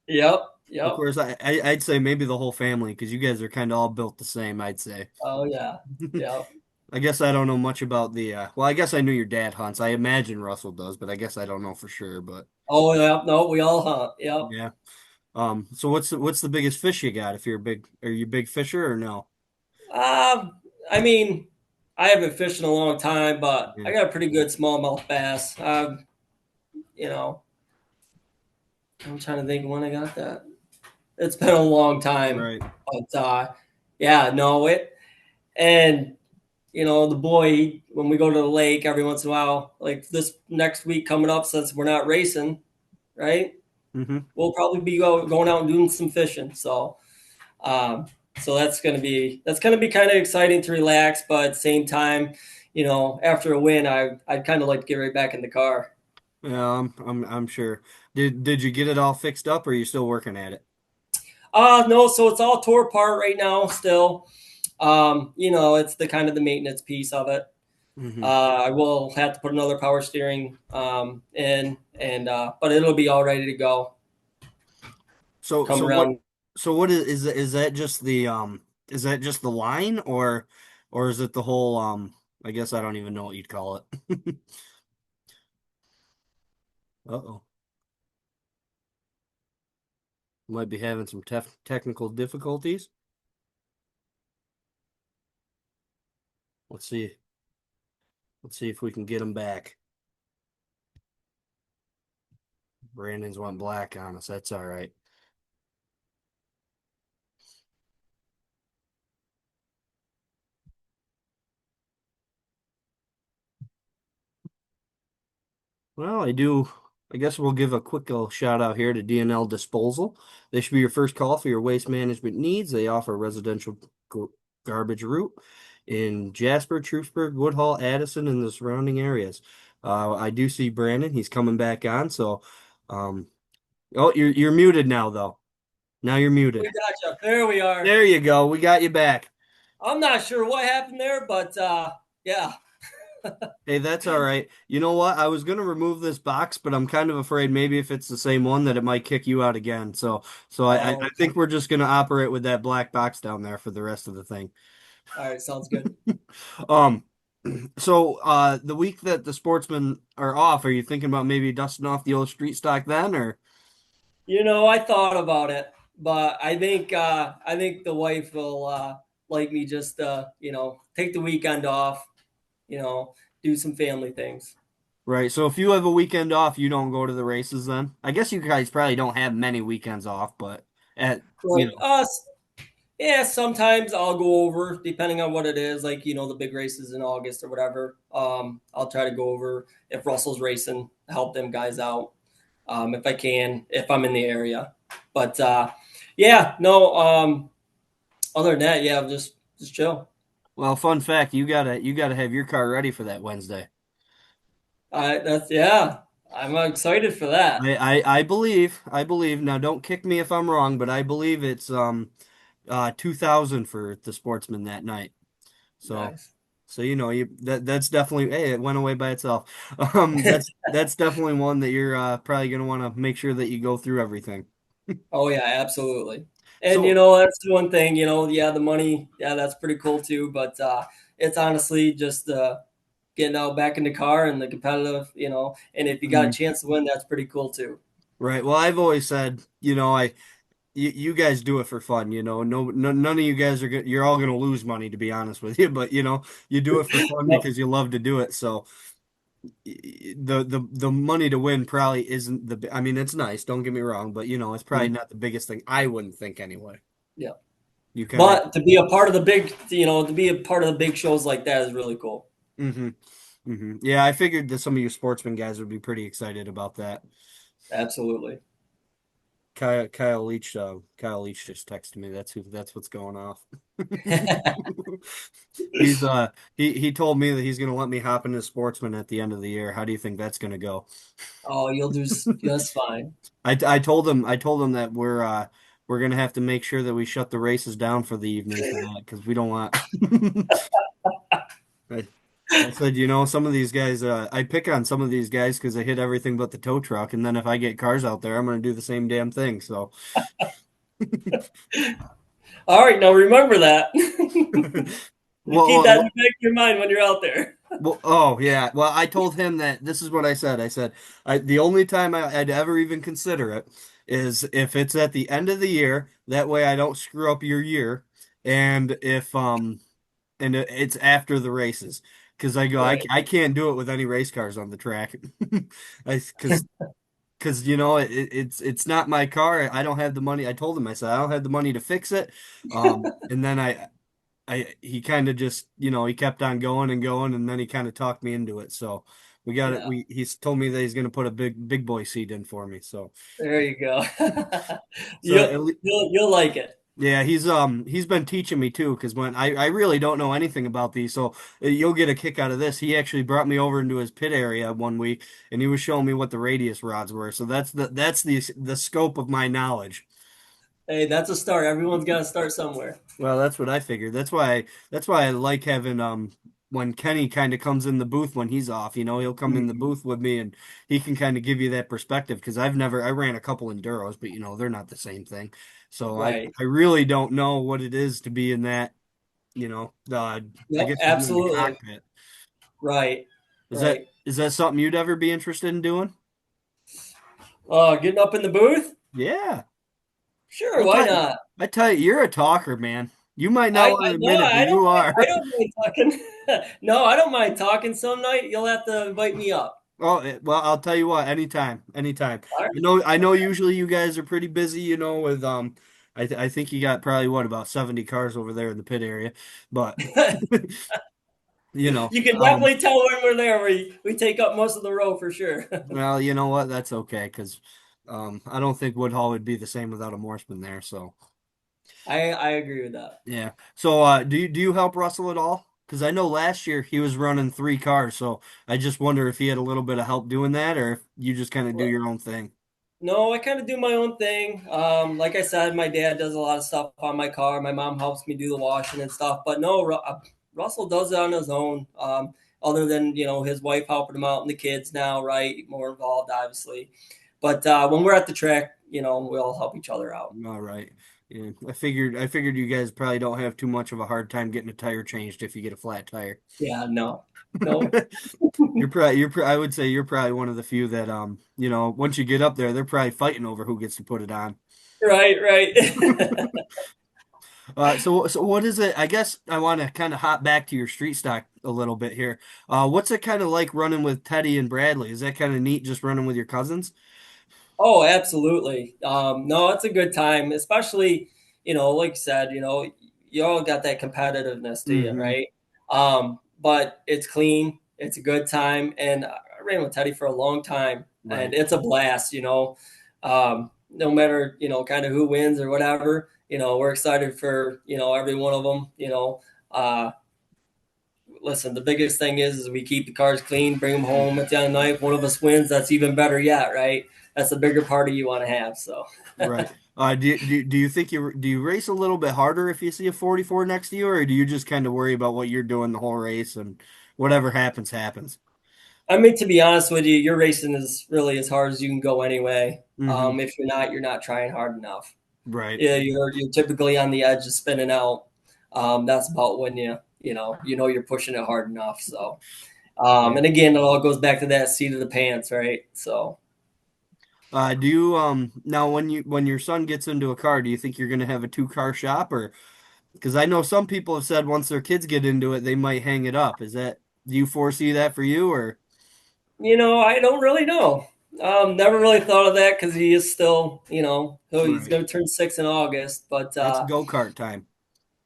Yep. Of Yep. course, I'd say maybe the whole family because you guys are kind of all built the same, I'd say. Oh yeah. Yep. I guess I don't know much about well, I guess I knew your dad hunts. I imagine Russell does, but I guess I don't know for sure. But Oh yeah. No, we all hunt. Yep. yeah. So what's the biggest fish you got? If you're a big, are you a big fisher or no? I mean, I haven't fished in a long time, but Yeah. I got a pretty good smallmouth bass. You know, I'm trying to think when I got that. It's been a long time, Right. but yeah, no, and the boy, when we go to the lake every once in a while, like this next week coming up, since we're not racing, right? Mm-hmm. We'll probably be going out and doing some fishing. Um, so that's gonna be kind of exciting to relax, but at the same time, after a win, I'd kind of like to get right back in the car. Yeah, I'm sure. Did you get it all fixed up or are you still working at it? No, so it's all tore apart right now still. It's the kind of the maintenance piece of it. Mm-hmm. I will have to put another power steering in, and but it'll be all ready to go. So Come so what around. so what is that just is that just the line or is it the whole I guess I don't even know what you'd call it. Uh-oh. Might be having some technical difficulties. Let's see. Let's see if we can get him back. Brandon's went black on us. That's all right. Well, I guess we'll give a quick little shout out here to DNL Disposal. They should be your first call for your waste management needs. They offer residential g- garbage route in Jasper, Truthburg, Woodhull, Addison, and the surrounding areas. I do see Brandon. He's coming back on. So, um, oh, you're muted now, though. Now you're We muted. got you. There we are. There you go. We got you back. I'm not sure what happened there, but yeah. Hey, that's all right. You know what? I was gonna remove this box, but I'm kind of afraid maybe if it's the same one that it might kick you out again. So I Oh, think we're just gonna operate with that black box down there for the rest of the thing. all right. Sounds good. Um, so the week that the sportsmen are off, are you thinking about maybe dusting off the old street stock then, or I thought about it, but I think the wife will like me just take the weekend off, you know, do some family things. right? So if you have a weekend off, you don't go to the races then? I guess you guys probably don't have many weekends off, but at you Like know, us, yeah. Sometimes I'll go over, depending on what it is. Like the big races in August or whatever. I'll try to go over if Russell's racing, help them guys out. if I can, if I'm in the area. But yeah, no. Other than that, yeah, just chill. Well, fun fact, you gotta have your car ready for that Wednesday. That's yeah. I'm excited for that. I believe now don't kick me if I'm wrong, but I believe it's 2000 for the sportsman that night. So Nice. so that's definitely, hey, it went away by itself. That's definitely one that you're probably gonna want to make sure that you go through everything. Oh yeah, absolutely. And So that's the one thing, yeah, the money, yeah, that's pretty cool too. But it's honestly just getting out back in the car and the competitive, and if you got a mm, chance to win, that's pretty cool too. right. Well, I've always said, you guys do it for fun, no, none of you guys are good. You're all gonna lose money, to be honest with you, but you do it for fun Yep. because you love to do it. So the money to win probably isn't I mean, it's nice, don't get me wrong, but it's probably not the biggest thing. I wouldn't think anyway. Yeah. You kind of But to be a part of the big, to be a part of the big shows like that is really cool. hmm Yeah, I figured that some of you sportsmen guys would be pretty excited about that. Absolutely. Kyle Leach just texted me. That's what's going off. He's he told me that he's gonna let me hop into sportsman at the end of the year. How do you think that's gonna go? Oh, you'll do just fine. I told him that we're gonna have to make sure that we shut the races down for the evening for that because we don't want. I, I said, some of these guys, I pick on some of these guys because they hit everything but the tow truck, and then if I get cars out there, I'm gonna do the same damn thing. So, All right, now remember that. Keep that in well, the back of your mind when you're out there. oh yeah. Well, I told him that this is what I said. I said, the only time I'd ever even consider it is if it's at the end of the year. That way, I don't screw up your year, and if it's after the races. Because I go, Right. I can't do it with any race cars on the track. Because it's not my car. I don't have the money. I told him, I said I don't have the money to fix it. And then he kind of just, he kept on going and going, and then he kind of talked me into it. So we got it. Yeah. He's told me that he's going to put a big boy seat in for me. So There you go. so you'll, at least, you'll like it. yeah, he's been teaching me too. Because when I really don't know anything about these, so you'll get a kick out of this. He actually brought me over into his pit area one week, and he was showing me what the radius rods were. So that's the scope of my knowledge. Hey, that's a start. Everyone's got to start somewhere. Well, that's what I figured. That's why I like having when Kenny kind of comes in the booth when he's off, he'll come in the Mhm. booth with me and he can kind of give you that perspective because I ran a couple enduros, but they're not the same thing. So I Right. I really don't know what it is to be in that, I Yep. guess you'd be in the Absolutely. cockpit. Right. Is that Right. is that something you'd ever be interested in doing? Getting up in the booth? Yeah. Sure. I Why tell you, not? I tell you, you're a talker, man. You might not want I to no, admit it, but you I are. don't mind talking. No, I don't mind talking. Some night you'll have to invite me up. Oh, well, I'll tell you what, anytime, anytime. All I know usually you guys are pretty busy, with I think you got probably what about 70 cars over there in the pit area. But right. you know, You can um definitely tell when we're there. We take up most of the row for sure. well, you know what? That's okay because I don't think Woodhall would be the same without a Morseman there, so I agree with that. yeah. So do you help Russell at all? Because I know last year he was running 3 cars, so I just wonder if he had a little bit of help doing that or if you just kind of do Well, your own thing. no, I kind of do my own thing. Like I said, my dad does a lot of stuff on my car. My mom helps me do the washing and stuff. But no, Russell does it on his own. Other than his wife helping him out and the kids now, right? More involved, obviously. But when we're at the track, we all help each other out. All right. Yeah, I figured you guys probably don't have too much of a hard time getting a tire changed if you get a flat tire. Yeah, no, no, I would say you're probably one of the few that once you get up there, they're probably fighting over who gets to put it on. right, right. So what is it? I guess I want to kind of hop back to your street stock a little bit here. What's it kind of like running with Teddy and Bradley? Is that kind of neat just running with your cousins? Oh, absolutely. No, it's a good time, especially, like you said, you all got that competitiveness to you, Hmm. right? But it's clean, it's a good time. And I ran with Teddy for a long time, and Right. it's a blast. No matter kind of who wins or whatever. We're excited for every one of them. Uh, Listen, the biggest thing is we keep the cars clean, bring them home at the end of the night. If one of us wins, that's even better yet, right? That's the bigger party you want to have. So. Right. Do you think you race a little bit harder if you see a 44 next to you, or do you just kind of worry about what you're doing the whole race and whatever happens happens? I mean, to be honest with you, your racing is really as hard as you can go anyway. Hmm. If you're not trying hard enough. Right. Yeah, you're typically on the edge of spinning out. That's about when you know you're pushing it hard enough. So, Yeah. and again, it all goes back to that seat of the pants, right? So, Do you now when your son gets into a car, do you think you're gonna have a two-car shop, or because I know some people have said once their kids get into it, they might hang it up. Do you foresee that for you, or I don't really know. Never really thought of that because he is still, he's right? going to turn 6 in August. But That's go-kart time.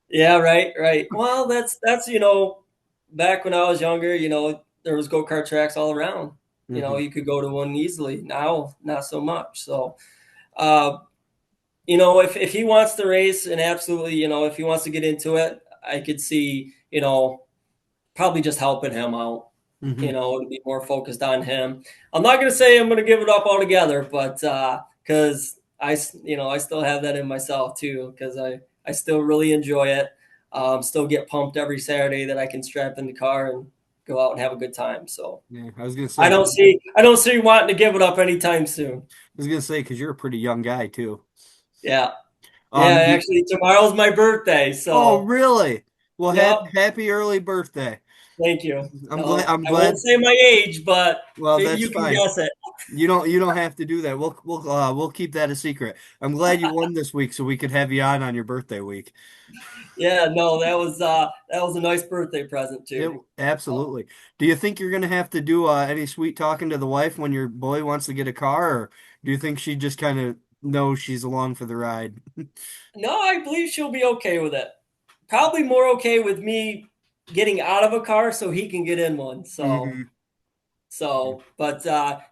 yeah, right, right. Well, that's back when I was younger, there was go kart tracks all around. Hmm. You could go to one easily. Now, not so much. So, uh, if he wants to race and absolutely, if he wants to get into it, I could see, probably just helping him out. Hmm. To be more focused on him. I'm not going to say I'm going to give it up altogether, but because I still have that in myself too, because I still really enjoy it. Still get pumped every Saturday that I can strap in the car and go out and have a good time. So Yeah, I was gonna I say, don't see I don't see wanting to give it up anytime soon. because you're a pretty young guy too. Yeah, yeah. Um, do, Actually, tomorrow's my birthday, oh, so really? Well, yep. happy early birthday. Thank you. I'm glad. I'm I won't glad. say my age, but Well, maybe that's you can fine. guess it. You don't have to do that. We'll keep that a secret. I'm glad you won this week, so we could have you on your birthday week. Yeah, no, that was a nice birthday present It too. absolutely. Do you think you're gonna have to do any sweet talking to the wife when your boy wants to get a car, or do you think she just kind of knows she's along for the ride? No, I believe she'll be okay with it. Probably more okay with me getting out of a car so he can get in one. So Hmm. but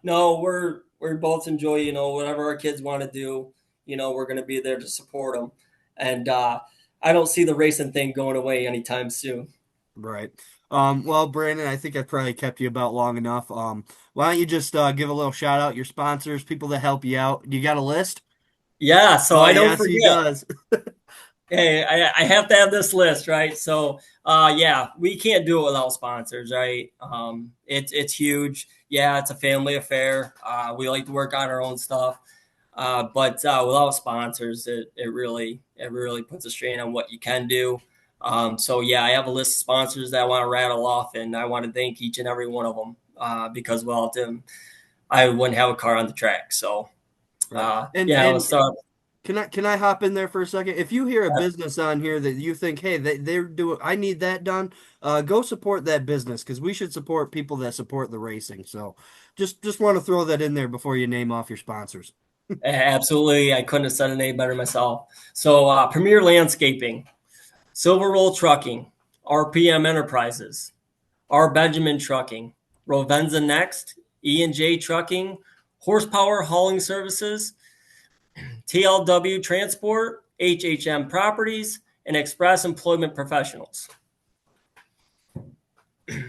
no, we're both enjoy whatever our kids want to do. We're going to be there to support them, and I don't see the racing thing going away anytime soon. Right. Well, Brandon, I think I probably kept you about long enough. Why don't you just give a little shout out your sponsors, people that help you out? You got a list? Yeah, so Oh, I don't yes, he forget. does. Hey, I have to have this list, right? So, yeah, we can't do it without sponsors, right? It's huge. Yeah, it's a family affair. We like to work on our own stuff, but without sponsors, it really puts a strain on what you can do. So yeah, I have a list of sponsors that I want to rattle off, and I want to thank each and every one of them because without them, I wouldn't have a car on the track. So Right. And yeah, let's and start. can I hop in there for a second? If you hear a business on here that you think, hey, they're doing, I need that done, go support that business because we should support people that support the racing. So just want to throw that in there before you name off your sponsors. Absolutely, I couldn't have said it any better myself. So, Premier Landscaping, Silver Roll Trucking, RPM Enterprises, R. Benjamin Trucking, Rovenza Next, E&J Trucking, Horsepower Hauling Services, TLW Transport, HHM Properties, and Express Employment Professionals. Is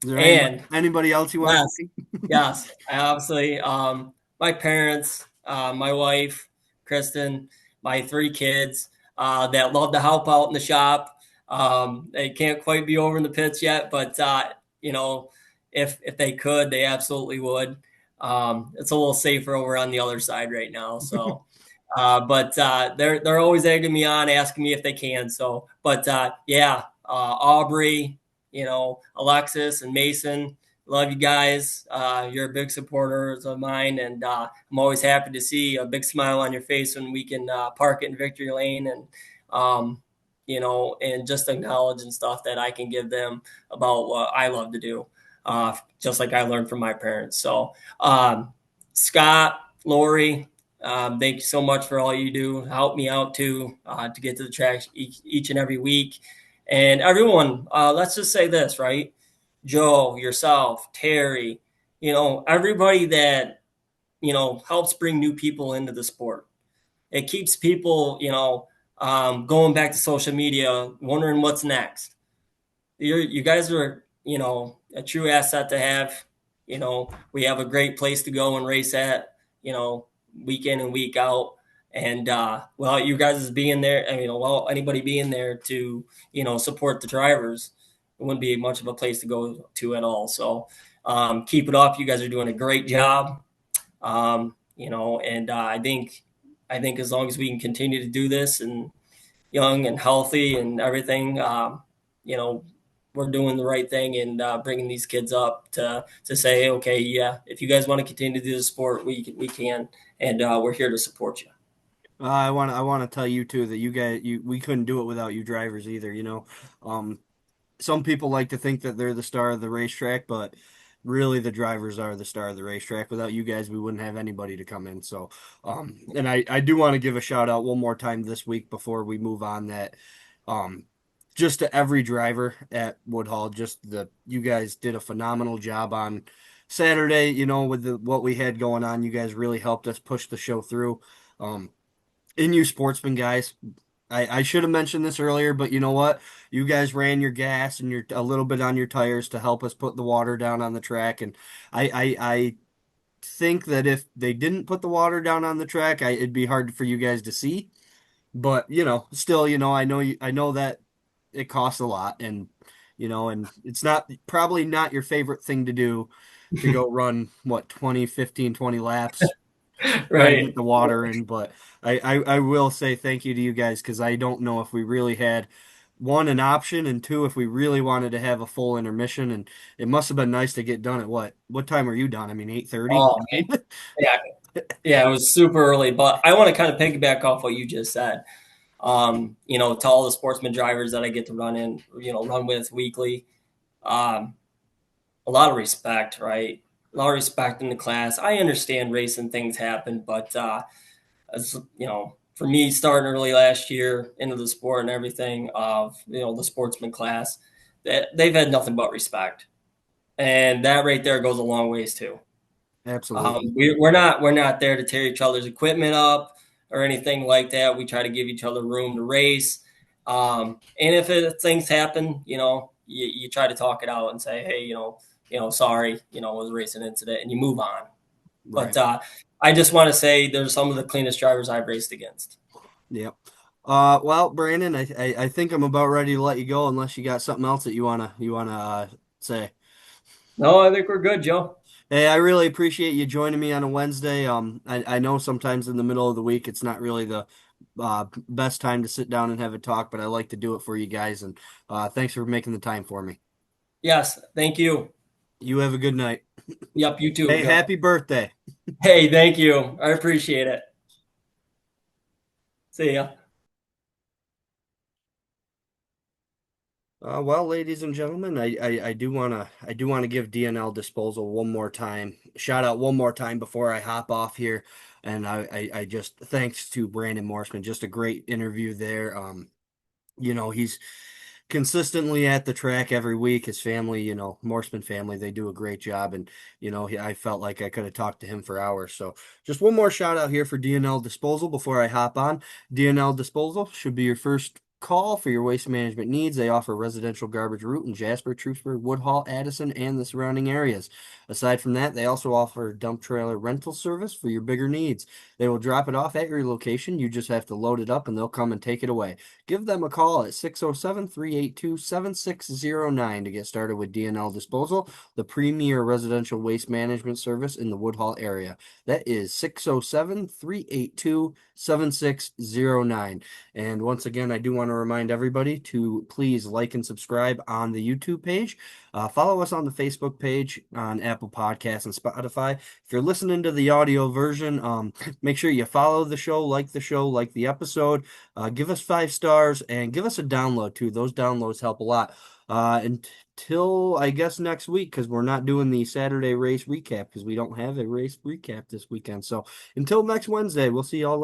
there And anybody else you want to yes, name? yes, I obviously, my parents, my wife, Kristen, my 3 kids that love to help out in the shop. They can't quite be over in the pits yet, but you know, if they could, they absolutely would. It's a little safer over on the other side right now, so. But they're always egging me on, asking me if they can. So, but yeah, Aubrey, Alexis and Mason, love you guys. You're a big supporters of mine, and I'm always happy to see a big smile on your face when we can park it in Victory Lane and and just acknowledge and stuff that I can give them about what I love to do, just like I learned from my parents. So, Scott, Lori, thank you so much for all you do. Help me out too to get to the track each and every week. And everyone, let's just say this, right? Joe, yourself, Terry, Everybody that, helps bring new people into the sport. It keeps people, going back to social media, wondering what's next. You guys are, a true asset to have. We have a great place to go and race at, week in and week out. And well, you guys being there, well, anybody being there to, support the drivers, it wouldn't be much of a place to go to at all. So keep it up. You guys are doing a great job. And I think as long as we can continue to do this and young and healthy and everything, you know, we're doing the right thing and bringing these kids up to say, okay, yeah, if you guys want to continue to do the sport, we can, and we're here to support you. I want to tell you too that we couldn't do it without you drivers either. Um, some people like to think that they're the star of the racetrack, but really the drivers are the star of the racetrack. Without you guys, we wouldn't have anybody to come in. So, and I do want to give a shout out one more time this week before we move on that, um, just to every driver at Woodhall, you guys did a phenomenal job on Saturday. With what we had going on, you guys really helped us push the show through. Um, and you sportsmen guys, I should have mentioned this earlier, but you know what? You guys ran your gas and a little bit on your tires to help us put the water down on the track. And I think that if they didn't put the water down on the track, it'd be hard for you guys to see. But still, I know that it costs a lot, and it's not probably not your favorite thing to do to go run what 20, 15, 20 laps trying to get Right. the water in. But I will say thank you to you guys because I don't know if we really had one an option and two if we really wanted to have a full intermission. And it must have been nice to get done at what time are you done? I mean 8:30. Oh, yeah, yeah, it was super early, but I want to kind of piggyback off what you just said. To all the sportsman drivers that I get to run with weekly. Um, a lot of respect, right? A lot of respect in the class. I understand racing things happen, but as for me, starting early last year into the sport and everything of the sportsman class, that they've had nothing but respect, and that right there goes a long ways too. Absolutely. We're not there to tear each other's equipment up or anything like that. We try to give each other room to race. And if things happen, you try to talk it out and say, hey, sorry, it was a racing incident, and you move on. But Right. I just want to say there's some of the cleanest drivers I've raced against. Yep. Well, Brandon, I think I'm about ready to let you go unless you got something else that you wanna say. No, I think we're good, Joe. Hey, I really appreciate you joining me on a Wednesday. I know sometimes in the middle of the week it's not really the best time to sit down and have a talk, but I like to do it for you guys, and thanks for making the time for me. Yes, thank you. You have a good night. Yep, you too, Hey, Joe. happy birthday. Hey, thank you. I appreciate it. See ya. Well, ladies and gentlemen, I do wanna give DNL Disposal one more time. Shout out one more time before I hop off here. And I just thanks to Branden Morseman, just a great interview there. He's consistently at the track every week. His family, Morseman family, they do a great job. And, I felt like I could have talked to him for hours. So just one more shout out here for DNL Disposal before I hop on. DNL Disposal should be your first call for your waste management needs. They offer residential garbage route in Jasper, Troopsburg, Woodhall, Addison, and the surrounding areas. Aside from that, they also offer dump trailer rental service for your bigger needs. They will drop it off at your location. You just have to load it up and they'll come and take it away. Give them a call at 607-382-7609 to get started with DNL Disposal, the premier residential waste management service in the Woodhall area. That is 607-382-7609. And once again, I do want to remind everybody to please like and subscribe on the YouTube page. Follow us on the Facebook page, on Apple Podcasts and Spotify. If you're listening to the audio version, make sure you follow the show, like the episode. Give us 5 stars and give us a download too. Those downloads help a lot. Until I guess next week, because we're not doing the Saturday race recap because we don't have a race recap this weekend. So until next Wednesday, we'll see y'all later.